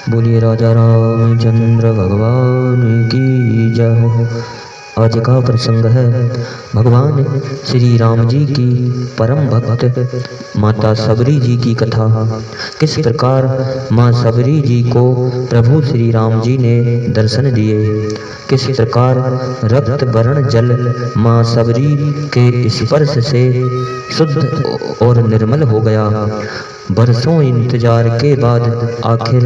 बोलिए राजा रामचंद्र भगवान की जय। आज का प्रसंग है भगवान श्री राम जी की परम भक्त माता सबरी जी की कथा। किस प्रकार माँ सबरी जी को प्रभु श्री राम जी ने दर्शन दिए, किस प्रकार रक्त वर्ण जल माँ सबरी के स्पर्श से शुद्ध और निर्मल हो गया। बरसों इंतजार के बाद आखिर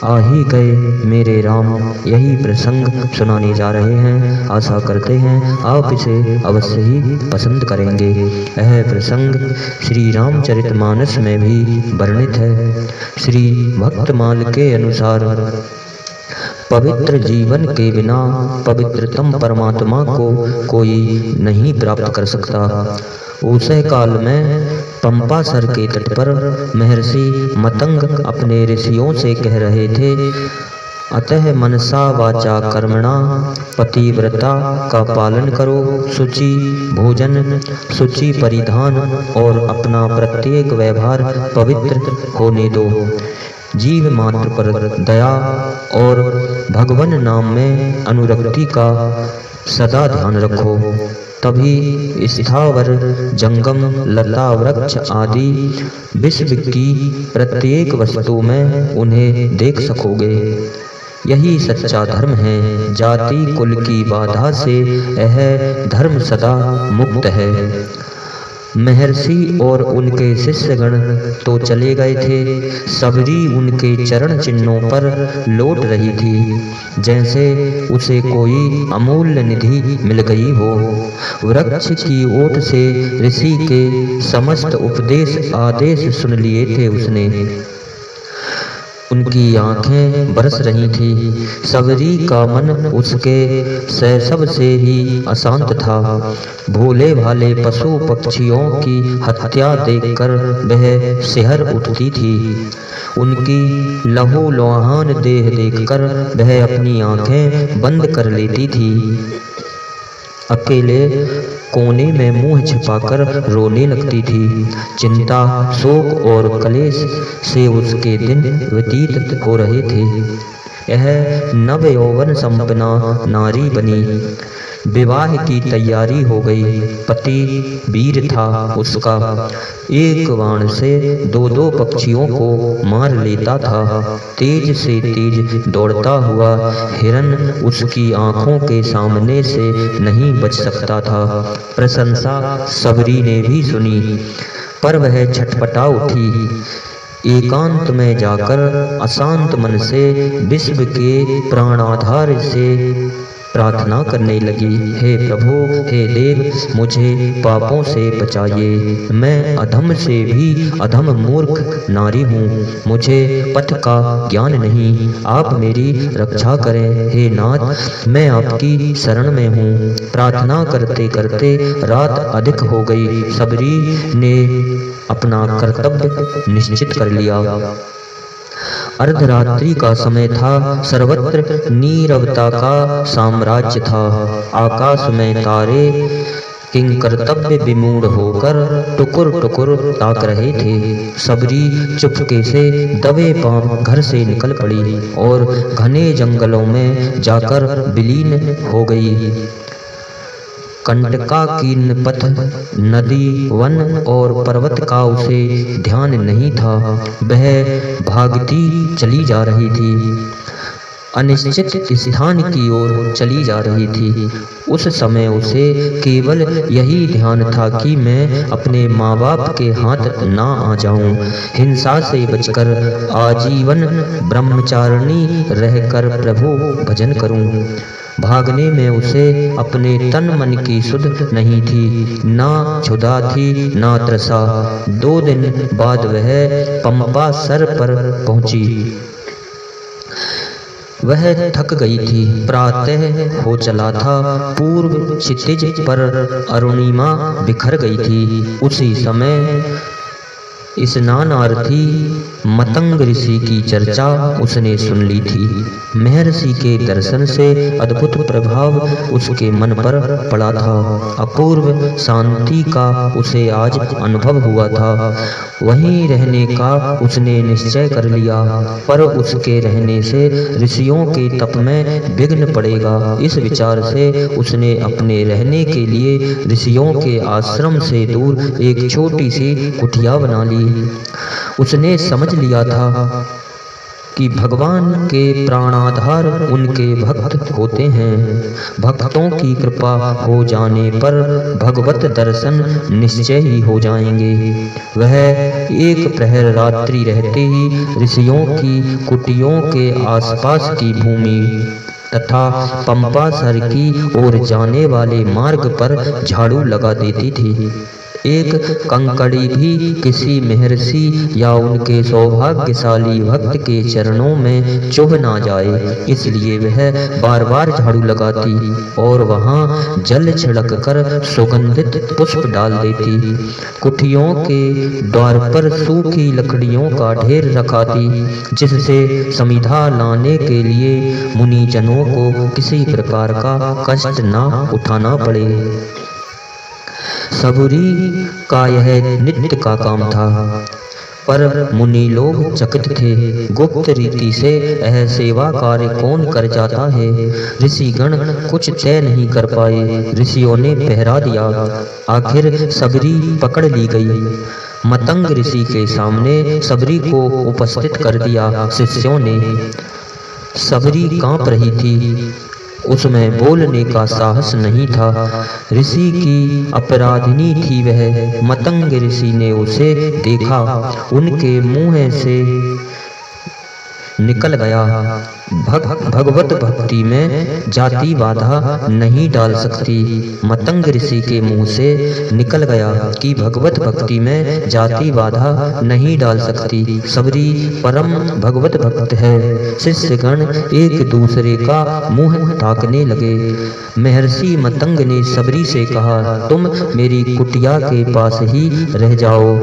आ ही गए मेरे राम, यही प्रसंग सुनाने जा रहे हैं। आशा करते हैं आप इसे अवश्य ही पसंद करेंगे। यह प्रसंग श्री रामचरितमानस में भी वर्णित है। श्री भक्तमाल के अनुसार पवित्र जीवन के बिना पवित्रतम परमात्मा को कोई नहीं प्राप्त कर सकता। उसे काल में पंपासर के तट पर महर्षि मतंग अपने ऋषियों से कह रहे थे, अतः मनसा वाचा कर्मणा पतिव्रता का पालन करो, शुचि भोजन, शुचि परिधान और अपना प्रत्येक व्यवहार पवित्र होने दो। जीव मात्र पर दया और भगवान नाम में अनुरक्ति का सदा ध्यान रखो, तभी स्थावर जंगम लता वृक्ष आदि विश्व की प्रत्येक वस्तु में उन्हें देख सकोगे। यही सच्चा धर्म है। जाति कुल की बाधा से यह धर्म सदा मुक्त है। महर्षि और उनके शिष्यगण तो चले गए थे, सबरी उनके चरण चिन्हों पर लौट रही थी, जैसे उसे कोई अमूल्य निधि मिल गई हो। वृक्ष की ओट से ऋषि के समस्त उपदेश आदेश सुन लिए थे उसने। उनकी आंखें बरस रही थी। सबरी का मन उसके शैशव से ही अशांत था। भोले भाले पशु पक्षियों की हत्या देखकर वह सिहर उठती थी। उनकी लहू लुहान देह देखकर वह अपनी आंखें बंद कर लेती थी। अकेले कोने में मुंह छिपाकर रोने लगती थी। चिंता, शोक और कलेश से उसके दिन व्यतीत हो रहे थे। यह नव यौवन संपन्ना नारी बनी। विवाह की तैयारी हो गई। पति वीर था उसका, एक बाण से दो दो पक्षियों को मार लेता था। तेज से तेज दौड़ता हुआ हिरन उसकी आंखों के सामने से नहीं बच सकता था। प्रशंसा सबरी ने भी सुनी, पर वह छटपटा उठी। एकांत में जाकर अशांत मन से विश्व के प्राणाधार से प्रार्थना करने लगी, हे प्रभु, हे देव, मुझे पापों से बचाइए। मैं अधम से भी अधम मूर्ख नारी हूँ, मुझे पथ का ज्ञान नहीं, आप मेरी रक्षा करें। हे नाथ, मैं आपकी शरण में हूँ। प्रार्थना करते करते रात अधिक हो गई। सबरी ने अपना कर्तव्य निश्चित कर लिया। अर्धरात्रि का समय था। सर्वत्र नीरवता का साम्राज्य था। आकाश में तारे किंग कर्तव्य विमूढ़ होकर टुकुर टुकुर ताक रहे थे। सबरी चुपके से दबे पांव घर से निकल पड़ी और घने जंगलों में जाकर विलीन हो गई। कंटका कीर्ण पथ, नदी, वन और पर्वत का उसे ध्यान नहीं था। वह भागती चली जा रही थी, अनिश्चित स्थान की ओर चली जा रही थी। उस समय उसे केवल यही ध्यान था कि मैं अपने माँ बाप के हाथ ना आ जाऊं, हिंसा से बचकर आजीवन ब्रह्मचारिणी रहकर प्रभु भजन करूं। भागने में उसे अपने तन मन की सुध नहीं थी, ना क्षुधा थी ना तृषा। 2 दिन बाद वह पंपा सर पर पहुंची। वह थक गई थी। प्रातः हो चला था। पूर्व क्षितिज पर अरुणिमा बिखर गई थी। उसी समय स्नानार्थी मतंग ऋषि की चर्चा उसने सुन ली थी। महर्षि के दर्शन से अद्भुत प्रभाव उसके मन पर पड़ा था। अपूर्व शांति का उसे आज अनुभव हुआ था। वहीं रहने का उसने निश्चय कर लिया, पर उसके रहने से ऋषियों के तप में विघ्न पड़ेगा। इस विचार से उसने अपने रहने के लिए ऋषियों के आश्रम से दूर एक छोटी सी कुटिया बना ली। उसने समझ लिया था कि भगवान के प्राणाधार उनके भक्त होते हैं। भक्तों की कृपा हो जाने पर भगवत दर्शन निश्चय ही हो जाएंगे। वह एक प्रहर रात्रि रहते ही ऋषियों की कुटियों के आसपास की भूमि तथा पंपा सर की ओर जाने वाले मार्ग पर झाड़ू लगा देती थी। एक कंकड़ी भी किसी महर्षि या उनके सौभाग्यशाली भक्त के चरणों में चुभ ना जाए, इसलिए वह बार बार झाड़ू लगाती और वहां जल छिड़क कर सुगंधित पुष्प डाल देती। कुटियों के द्वार पर सूखी लकड़ियों का ढेर रखाती, जिससे समिधा लाने के लिए मुनिजनों को किसी प्रकार का कष्ट न उठाना पड़े। सबूरी का यह नित्य का काम था, पर मुनि लोग चकित थे। गुप्त रीति से यह सेवा कार्य कौन कर जाता है? ऋषिगण कुछ तय नहीं कर पाए। ऋषियों ने पहरा दिया। आखिर सबरी पकड़ ली गई। मतंग ऋषि के सामने सबरी को उपस्थित कर दिया। शिष्यों ने। सबरी कांप रही थी, उसमें बोलने का साहस नहीं था। ऋषि की अपराधिनी थी वह। मतंग ऋषि ने उसे देखा। उनके मुंह से निकल गया, भगवत भक्ति में जाति बाधा नहीं डाल सकती। मतंग ऋषि के मुंह से निकल गया कि भगवत भक्ति में जाति बाधा नहीं डाल सकती। सबरी परम भगवत भक्त है। शिष्यगण एक दूसरे का मुंह ताकने लगे। महर्षि मतंग ने सबरी से कहा, तुम मेरी कुटिया के पास ही रह जाओ,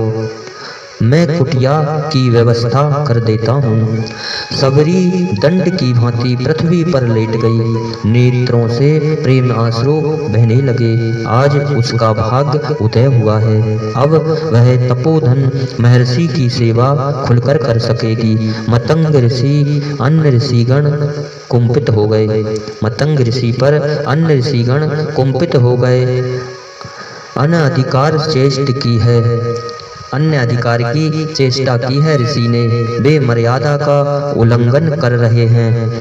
मैं कुटिया की व्यवस्था कर देता हूँ। सबरी दंड की भांति पृथ्वी पर लेट गई। नेत्रों से प्रेम आंसू बहने लगे। आज उसका भाग्य उदय हुआ है। अब वह तपोधन महर्षि की सेवा खुलकर कर सकेगी। मतंग ऋषि अन्य ऋषिगण कुंपित हो गए। मतंग ऋषि पर अन्य ऋषिगण कुंपित हो गए। अनधिकार चेष्ट की है, अन्य अधिकार की चेष्टा की है ऋषि ने। वे मर्यादा का उल्लंघन कर रहे हैं।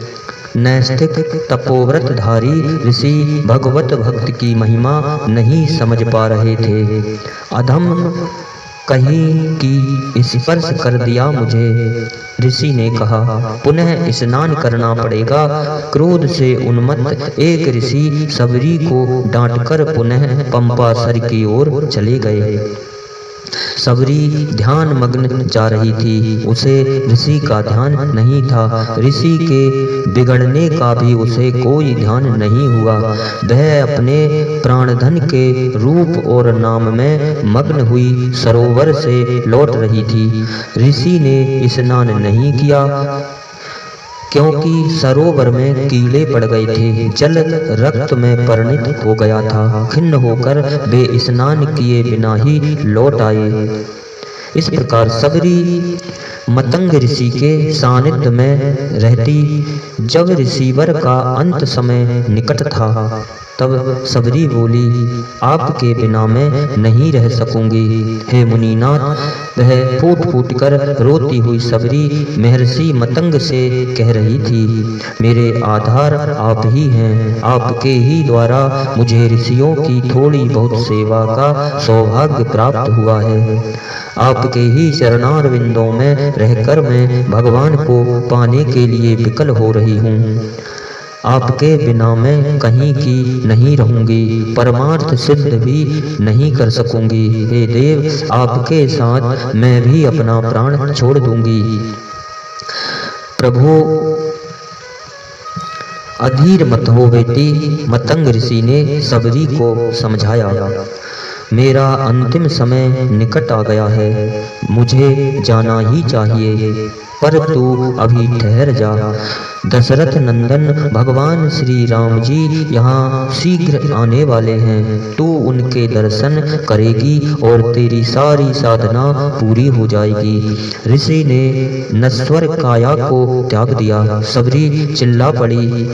नैष्ठिक तपोव्रतधारी ऋषि भगवत भक्त की महिमा नहीं समझ पा रहे थे। अधम कहीं की स्पर्श कर दिया मुझे, ऋषि ने कहा। पुनः स्नान करना पड़ेगा। क्रोध से उन्मत्त एक ऋषि सबरी को डांटकर पुनः पंपा सर की ओर चले गए। सबरी ध्यान मग्न जा रही थी। उसे ऋषि का ध्यान नहीं था। ऋषि के बिगड़ने का भी उसे कोई ध्यान नहीं हुआ। वह अपने प्राणधन के रूप और नाम में मग्न हुई सरोवर से लौट रही थी। ऋषि ने स्नान नहीं किया, क्योंकि सरोवर में कीड़े पड़ गए थे। जल रक्त में परिणत हो गया था। खिन्न होकर वे स्नान किए बिना ही लौट आए। इस प्रकार सबरी मतंग ऋषि के सानिध्य में रहती। जब ऋषिवर का अंत समय निकट था, तब सबरी बोली, आपके बिना मैं नहीं रह सकूंगी। हे मुनिनाथ। वह फूट फूट कर रोती हुई सबरी महर्षि मतंग से कह रही थी, मेरे आधार आप ही हैं। आपके ही द्वारा मुझे ऋषियों की थोड़ी बहुत सेवा का सौभाग्य प्राप्त हुआ है। आपके ही चरणारविंदों में रहकर मैं भगवान को पाने के लिए विकल हो रही हूँ। आपके बिना मैं कहीं की नहीं रहूंगी, परमार्थ सिद्ध भी नहीं कर सकूंगी। हे देव, आपके साथ मैं भी अपना प्राण छोड़ दूंगी। प्रभु अधीर मत हो बेटी, मतंग ऋषि ने सबरी को समझाया। मेरा अंतिम समय निकट आ गया है, मुझे जाना ही चाहिए, पर तू अभी ठहर जा। दशरथ नंदन भगवान श्री राम जी यहाँ शीघ्र आने वाले हैं, तू उनके दर्शन करेगी और तेरी सारी साधना पूरी हो जाएगी। ऋषि ने नश्वर काया को त्याग दिया। सबरी चिल्ला पड़ी,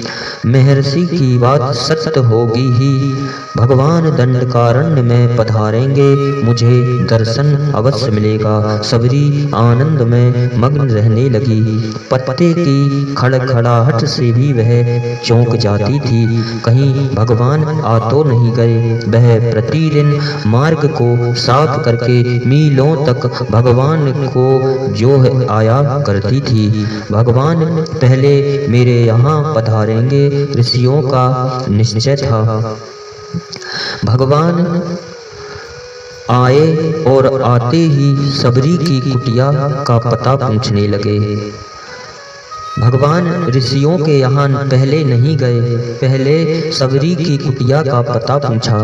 महर्षि की बात सत्य होगी ही, भगवान दंडकारण्य में पधारेंगे, मुझे दर्शन अवश्य मिलेगा। सबरी आनंद में मग्न रहने लगी। पत्ते की खड़खड़ाहट से भी वह चौंक जाती थी, कहीं भगवान आ तो नहीं गए। वह प्रतिदिन मार्ग को साफ करके मीलों तक भगवान को जो आया करती थी। भगवान पहले मेरे यहाँ पधारेंगे, ऋषियों का निश्चय था। भगवान आए और आते ही सबरी की कुटिया का पता पूछने लगे। भगवान ऋषियों के यहाँ पहले नहीं गए, पहले सबरी की कुटिया का पता पूछा।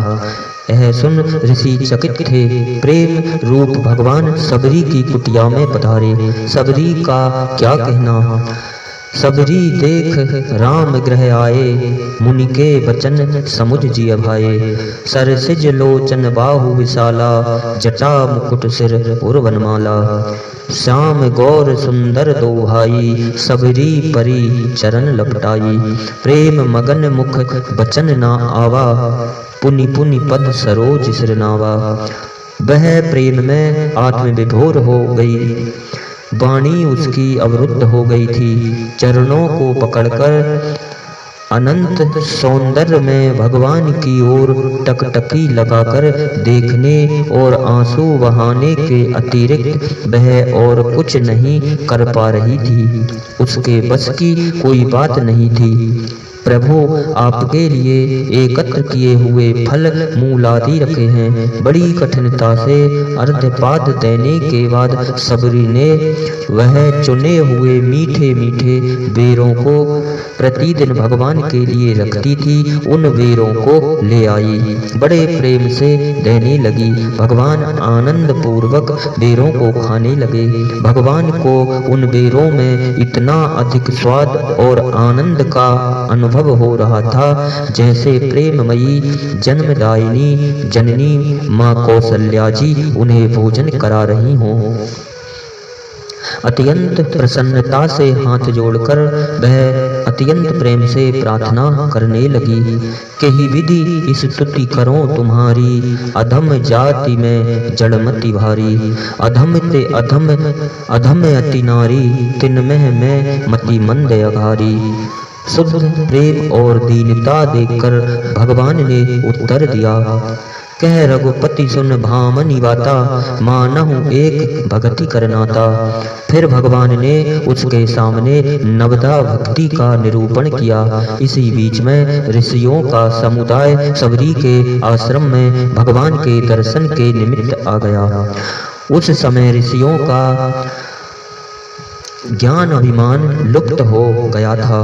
यह सुन ऋषि चकित थे। प्रेम रूप भगवान सबरी की कुटिया में पधारे। सबरी का क्या कहना। सबरी देख राम ग्रह आए, मुनि के वचन समुझ जिय भाए। सरसिज लोचन बाहु विशाला, जटा मुकुट सिर उर वनमाला। श्याम गौर सुंदर दो भाई, सबरी परी चरण लपटाई। प्रेम मगन मुख बचन ना आवा, पुनि पुनि पद सरोज सिर नावा। वह प्रेम में आत्म विभोर हो गई, वाणी उसकी अवरुद्ध हो गई थी। चरणों को पकड़कर अनंत सौंदर्य में भगवान की ओर टकटकी लगाकर देखने और आंसू बहाने के अतिरिक्त वह और कुछ नहीं कर पा रही थी। उसके बस की कोई बात नहीं थी। प्रभु आपके लिए एकत्र किए हुए फल मूलादि रखे हैं। बड़ी कठिनता से अर्धपाद देने के बाद सबरी ने वह चुने हुए मीठे मीठे बेरों को प्रतिदिन भगवान के लिए रखती थी। उन बेरों को ले आई, बड़े प्रेम से देने लगी। भगवान आनंद पूर्वक बेरों को खाने लगे। भगवान को उन बेरों में इतना अधिक स्वाद और आनंद का अनुभव हो रहा था जैसे प्रेममयी जन्मदायिनी जननी माँ कौसल्या जी उन्हें भोजन करा रही हों। अत्यंत प्रसन्नता से हाथ जोड़कर वह अत्यंत प्रेम से प्रार्थना करने लगी। कही विधि इस स्तुति करो तुम्हारी, अधम जाति में जड़मति भारी। अधम ते अधम अधम अति नारी, तिनमह में मति मंद अघारी। शुद्ध प्रेम और दीनता देखकर भगवान ने उत्तर दिया, कह रघुपति सुन भामनी बाता, मानहु एक भक्ति करनाता। फिर भगवान ने उसके सामने नवदा भक्ति का निरूपण किया। इसी बीच में ऋषियों का समुदाय सबरी के आश्रम में भगवान के दर्शन के निमित्त आ गया। उस समय ऋषियों का ज्ञान अभिमान लुप्त हो गया था।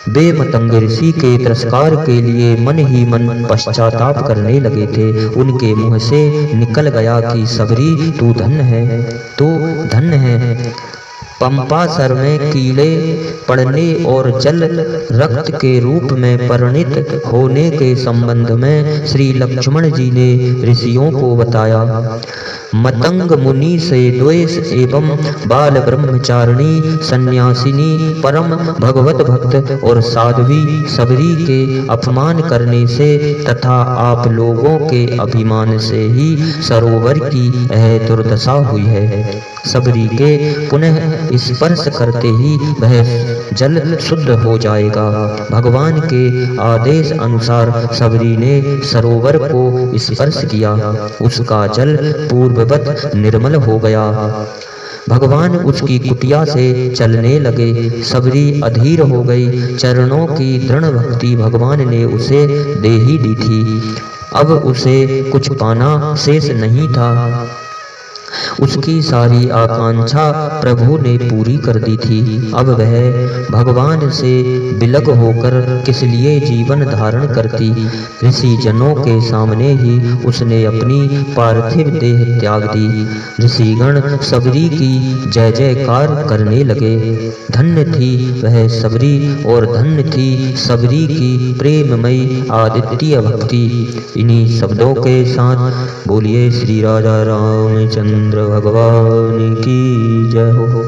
वे मतंग ऋषि के तिरस्कार के लिए मन ही मन पश्चाताप करने लगे थे। उनके मुंह से निकल गया कि सबरी तू धन्य है, तू धन्य है। पंपासर में कीड़े पड़ने और जल रक्त के रूप में परिणित होने के संबंध में श्री लक्ष्मण जी ने ऋषियों को बताया। मतंग मुनि से द्वेष एवं बाल ब्रह्मचारिणी सन्यासिनी परम भगवत भक्त और साध्वी सबरी के अपमान करने से तथा आप लोगों के अभिमान से ही सरोवर की यह दुर्दशा हुई है। सबरी के पुनः स्पर्श करते ही वह जल शुद्ध हो जाएगा। भगवान के आदेश अनुसार सबरी ने सरोवर को स्पर्श किया, उसका जल पूर्ववत निर्मल हो गया। भगवान उसकी कुटिया से चलने लगे। सबरी अधीर हो गई। चरणों की दृढ़ भक्ति भगवान ने उसे दे ही दी थी, अब उसे कुछ पाना शेष नहीं था। उसकी सारी आकांक्षा प्रभु ने पूरी कर दी थी। अब वह भगवान से विलग होकर किस लिए जीवन धारण करती। ऋषि जनों के सामने ही उसने अपनी पार्थिव देह त्याग दी। ऋषिगण सबरी की जय जयकार करने लगे। धन्य थी वह सबरी और धन्य थी सबरी की प्रेममयी आदित्य भक्ति। इन्हीं शब्दों के साथ बोलिए श्री राजा रामचंद्र भगवान की जय हो।